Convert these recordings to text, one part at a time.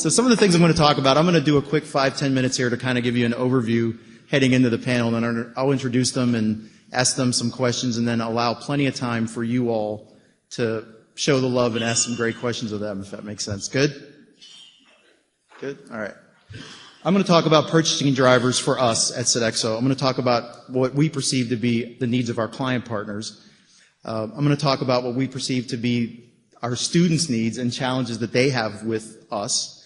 So some of the things I'm going to talk about, I'm going to do a quick 5-10 minutes here to kind of give you an overview heading into the panel, and then I'll introduce them and ask them some questions, and then allow plenty of time for you all to show the love and ask some great questions of them, if that makes sense. Good? Good? All right. I'm going to talk about purchasing drivers for us at Sodexo. I'm going to talk about what we perceive to be the needs of our client partners. I'm going to talk about what we perceive to be our students' needs and challenges that they have with us.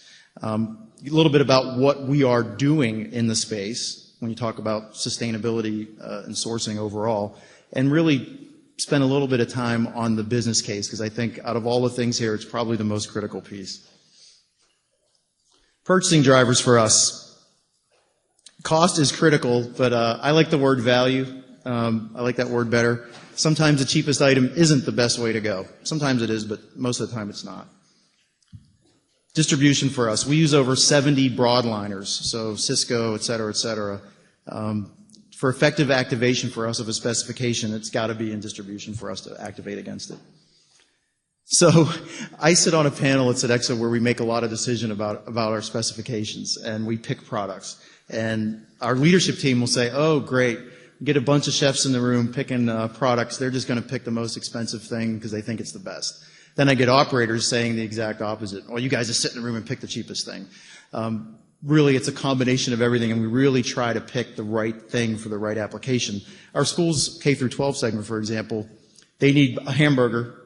A little bit about what we are doing in the space when you talk about sustainability and sourcing overall, and really spend a little bit of time on the business case, because I think out of all the things here, it's probably the most critical piece. Purchasing drivers for us. Cost is critical, but I like the word value. I like that word better. Sometimes the cheapest item isn't the best way to go. Sometimes it is, but most of the time it's not. Distribution for us. We use over 70 broadliners, so Cisco, et cetera, for effective activation for us of a specification, it's got to be in distribution for us to activate against it. So I sit on a panel at Sodexo where we make a lot of decision about our specifications, and we pick products. And our leadership team will say, oh, great, get a bunch of chefs in the room picking products. They're just going to pick the most expensive thing because they think it's the best. Then I get operators saying the exact opposite. Well, you guys just sit in the room and pick the cheapest thing. Really, it's a combination of everything, and we really try to pick the right thing for the right application. Our school's K through 12 segment, for example, they need a hamburger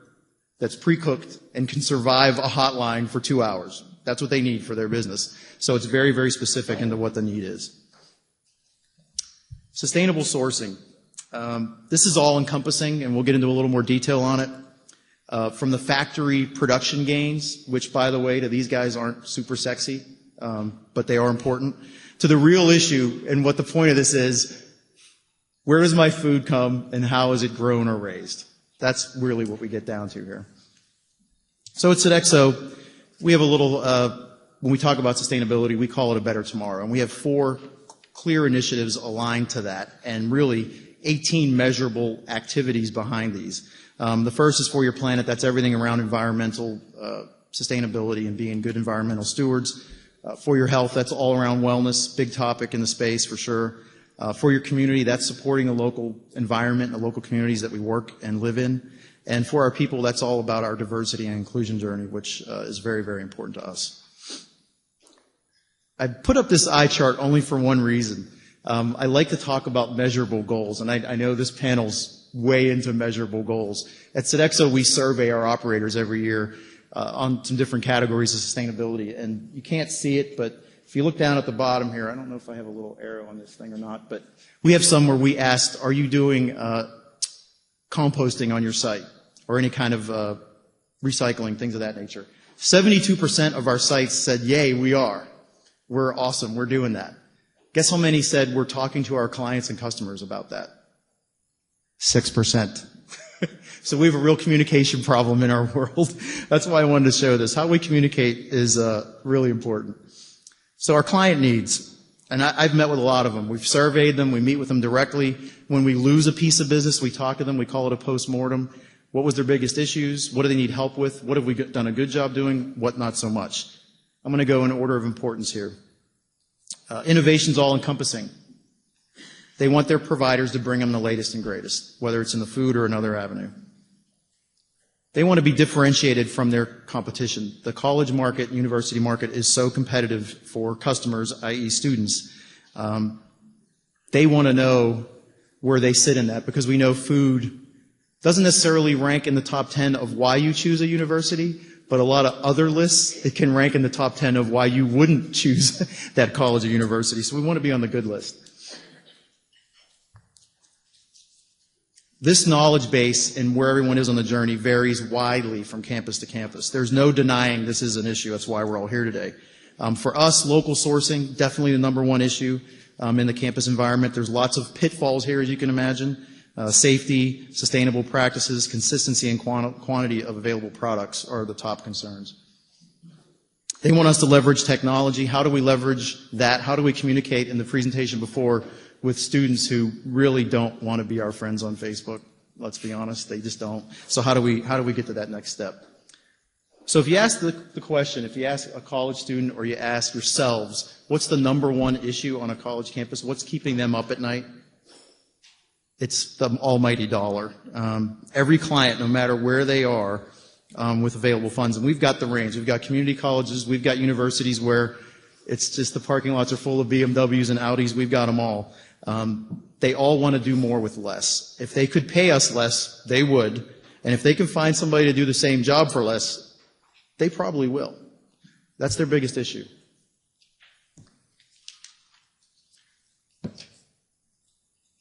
that's pre-cooked and can survive a hotline for 2 hours. That's what they need for their business. So it's very, very specific into what the need is. Sustainable sourcing. This is all encompassing, and we'll get into a little more detail on it. From the factory production gains, which, by the way, to these guys aren't super sexy, but they are important, to the real issue and what the point of this is, where does my food come and how is it grown or raised? That's really what we get down to here. So at Sodexo, we have a little, when we talk about sustainability, we call it a better tomorrow. And we have 4 clear initiatives aligned to that, and really 18 measurable activities behind these. The first is For Your Planet. That's everything around environmental sustainability and being good environmental stewards. For Your Health, that's all around wellness, big topic in the space for sure. For Your Community, that's supporting the local environment and the local communities that we work and live in. And for our people, that's all about our diversity and inclusion journey, which is very, very important to us. I put up this eye chart only for one reason. I like to talk about measurable goals, and I know this panel's way into measurable goals. At Sodexo, we survey our operators every year on some different categories of sustainability, and you can't see it, but if you look down at the bottom here, I don't know if I have a little arrow on this thing or not, but we have some where we asked, are you doing composting on your site or any kind of recycling, things of that nature? 72% of our sites said, yay, we are. We're awesome. We're doing that. Guess how many said we're talking to our clients and customers about that? 6%. So we have a real communication problem in our world. That's why I wanted to show this. How we communicate is really important. So our client needs, and I've met with a lot of them. We've surveyed them. We meet with them directly. When we lose a piece of business, we talk to them. We call it a postmortem. What was their biggest issues? What do they need help with? What have we done a good job doing? What not so much? I'm going to go in order of importance here. Innovation's all-encompassing. They want their providers to bring them the latest and greatest, whether it's in the food or another avenue. They want to be differentiated from their competition. The college market, university market is so competitive for customers, i.e. students. They want to know where they sit in that, because we know food doesn't necessarily rank in the top 10 of why you choose a university, but a lot of other lists, it can rank in the top 10 of why you wouldn't choose that college or university. So we want to be on the good list. This knowledge base and where everyone is on the journey varies widely from campus to campus. There's no denying this is an issue. That's why we're all here today. For us, local sourcing, definitely the number one issue in the campus environment. There's lots of pitfalls here, as you can imagine. Safety, sustainable practices, consistency, and quantity of available products are the top concerns. They want us to leverage technology. How do we leverage that? How do we communicate in the presentation before with students who really don't want to be our friends on Facebook? Let's be honest, they just don't. So how do we get to that next step? So if you ask the question, if you ask a college student or you ask yourselves, what's the number one issue on a college campus? What's keeping them up at night? It's the almighty dollar. Every client, no matter where they are, with available funds, and we've got the range. We've got community colleges, we've got universities where it's just the parking lots are full of BMWs and Audis, we've got them all. They all want to do more with less. If they could pay us less, they would. And if they can find somebody to do the same job for less, they probably will. That's their biggest issue.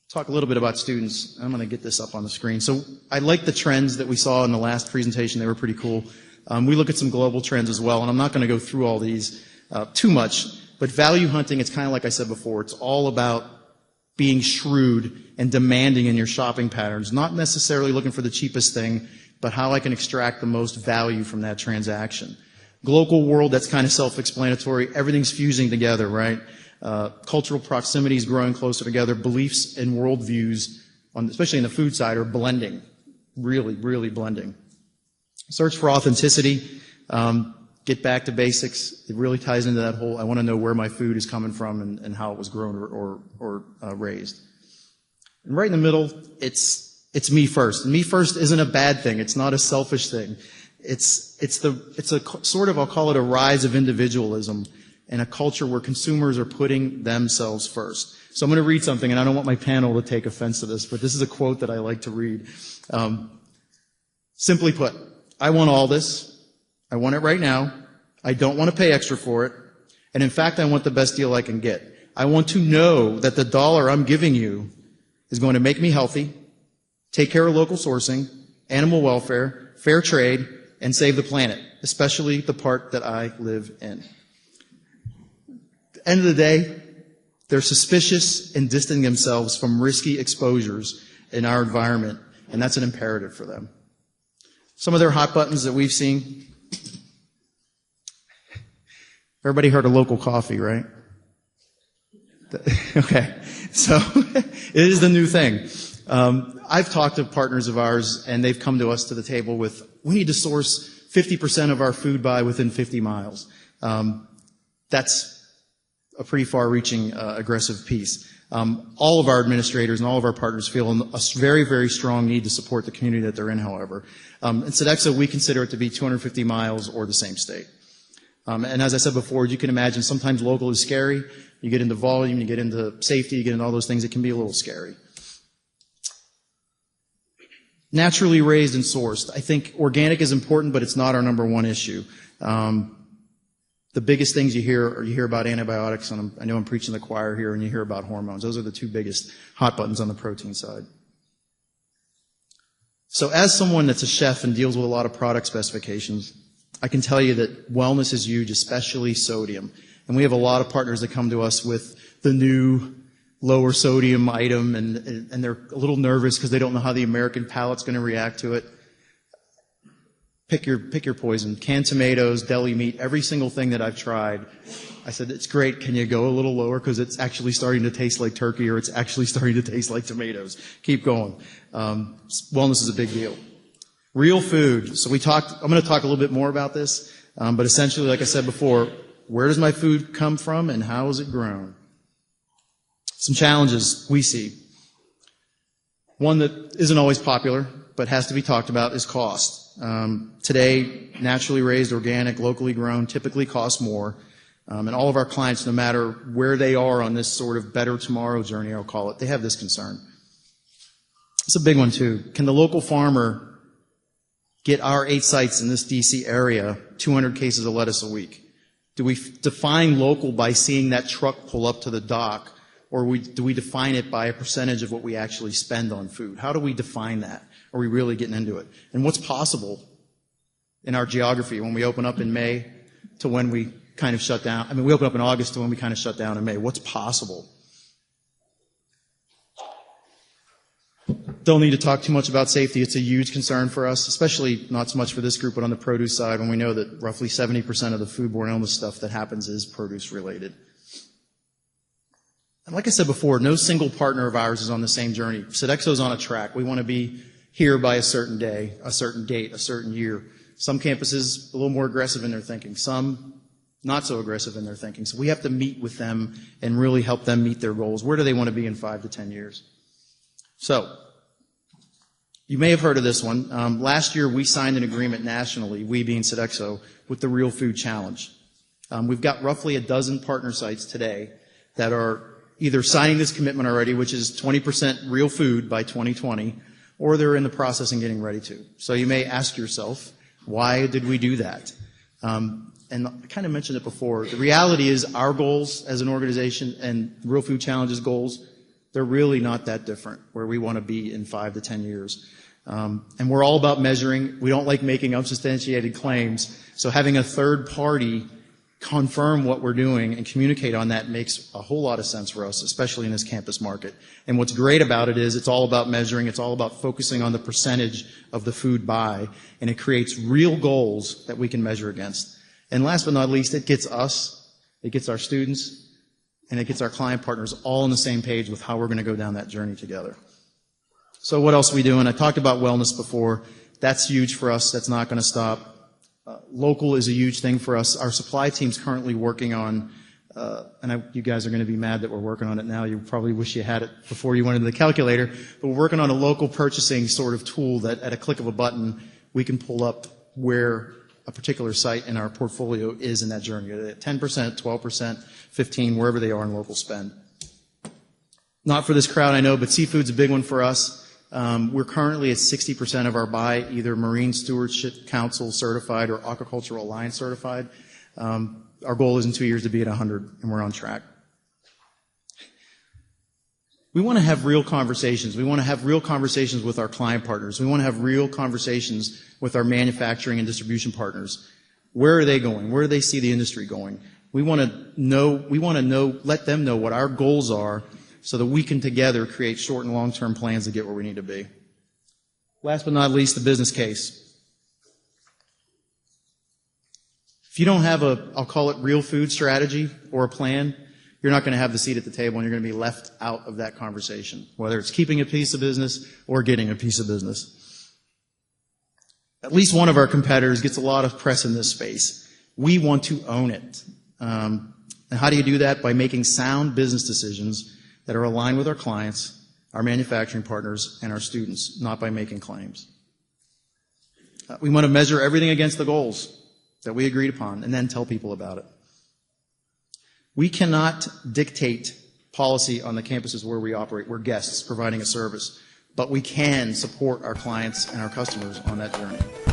Talk a little bit about students. I'm going to get this up on the screen. So I like the trends that we saw in the last presentation. They were pretty cool. We look at some global trends as well, and I'm not going to go through all these too much, but value hunting, it's kind of like I said before, it's all about being shrewd and demanding in your shopping patterns, not necessarily looking for the cheapest thing, but how I can extract the most value from that transaction. Global world, that's kind of self-explanatory. Everything's fusing together, right? Cultural proximity is growing closer together. Beliefs and worldviews, especially in the food side, are blending, really, really blending. Search for authenticity. Get back to basics. It really ties into that whole, I want to know where my food is coming from and how it was grown or raised. And right in the middle, it's me first. And me first isn't a bad thing. It's not a selfish thing. It's a sort of, I'll call it a rise of individualism in a culture where consumers are putting themselves first. So I'm going to read something, and I don't want my panel to take offense to this, but this is a quote that I like to read. Simply put, I want all this. I want it right now. I don't want to pay extra for it. And in fact, I want the best deal I can get. I want to know that the dollar I'm giving you is going to make me healthy, take care of local sourcing, animal welfare, fair trade, and save the planet, especially the part that I live in. At the end of the day, they're suspicious and distancing themselves from risky exposures in our environment, and that's an imperative for them. Some of their hot buttons that we've seen. Everybody heard of local coffee, right? Okay, so it is the new thing. I've talked to partners of ours, and they've come to us to the table with, we need to source 50% of our food by within 50 miles. That's a pretty far-reaching, aggressive piece. All of our administrators and all of our partners feel a very, very strong need to support the community that they're in, however. In Sodexo, we consider it to be 250 miles or the same state. And as I said before, you can imagine sometimes local is scary. You get into volume, you get into safety, you get into all those things. It can be a little scary. Naturally raised and sourced. I think organic is important, but it's not our number one issue. The biggest things you hear about antibiotics, and I know I'm preaching the choir here, and you hear about hormones. Those are the two biggest hot buttons on the protein side. So as someone that's a chef and deals with a lot of product specifications, I can tell you that wellness is huge, especially sodium. And we have a lot of partners that come to us with the new lower sodium item, and they're a little nervous because they don't know how the American palate's going to react to it. Pick your poison. Canned tomatoes, deli meat, every single thing that I've tried, I said, it's great. Can you go a little lower? Because it's actually starting to taste like turkey, or it's actually starting to taste like tomatoes. Keep going. Wellness is a big deal. Real food. So I'm going to talk a little bit more about this, but essentially, like I said before, where does my food come from and how is it grown? Some challenges we see. One that isn't always popular, but has to be talked about, is cost. Today, naturally raised, organic, locally grown typically cost more. And all of our clients, no matter where they are on this sort of better tomorrow journey, I'll call it, they have this concern. It's a big one too. Can the local farmer get our 8 sites in this DC area 200 cases of lettuce a week? Do we define local by seeing that truck pull up to the dock, or do we define it by a percentage of what we actually spend on food? How do we define that? Are we really getting into it? And what's possible in our geography when we open up in May to when we kind of shut down? I mean, we open up in August to when we kind of shut down in May. What's possible? Don't need to talk too much about safety. It's a huge concern for us, especially not so much for this group, but on the produce side, when we know that roughly 70% of the foodborne illness stuff that happens is produce related. And like I said before, no single partner of ours is on the same journey. Sodexo's on a track. We want to be here by a certain day, a certain date, a certain year. Some campuses a little more aggressive in their thinking, some not so aggressive in their thinking. So we have to meet with them and really help them meet their goals. Where do they want to be in 5 to 10 years? So, you may have heard of this one. Last year we signed an agreement nationally, we being Sodexo, with the Real Food Challenge. We've got roughly a dozen partner sites today that are either signing this commitment already, which is 20% real food by 2020, or they're in the process and getting ready to. So you may ask yourself, why did we do that? And I kind of mentioned it before. The reality is our goals as an organization and Real Food Challenge's goals, they're really not that different where we want to be in 5 to 10 years. And we're all about measuring. We don't like making unsubstantiated claims. So having a third party confirm what we're doing and communicate on that makes a whole lot of sense for us, especially in this campus market. And what's great about it is it's all about measuring. It's all about focusing on the percentage of the food buy. And it creates real goals that we can measure against. And last but not least, it gets us, it gets our students, and it gets our client partners all on the same page with how we're going to go down that journey together. So what else are we doing? I talked about wellness before. That's huge for us. That's not going to stop. Local is a huge thing for us. Our supply team's currently working on, you guys are going to be mad that we're working on it now. You probably wish you had it before you went into the calculator. But we're working on a local purchasing sort of tool that at a click of a button, we can pull up where a particular site in our portfolio is in that journey. 10%, 12%, 15%, wherever they are in local spend. Not for this crowd, I know, but seafood's a big one for us. We're currently at 60% of our buy, either Marine Stewardship Council certified or Aquaculture Alliance certified. Our goal is in 2 years to be at 100, and we're on track. We want to have real conversations. We want to have real conversations with our client partners. We want to have real conversations with our manufacturing and distribution partners. Where are they going? Where do they see the industry going? We want to know, let them know what our goals are so that we can together create short and long-term plans to get where we need to be. Last but not least, the business case. If you don't have I'll call it real food strategy or a plan, you're not going to have the seat at the table and you're going to be left out of that conversation, whether it's keeping a piece of business or getting a piece of business. At least one of our competitors gets a lot of press in this space. We want to own it. And how do you do that? By making sound business decisions that are aligned with our clients, our manufacturing partners, and our students, not by making claims. We want to measure everything against the goals that we agreed upon and then tell people about it. We cannot dictate policy on the campuses where we operate. We're guests providing a service, but we can support our clients and our customers on that journey.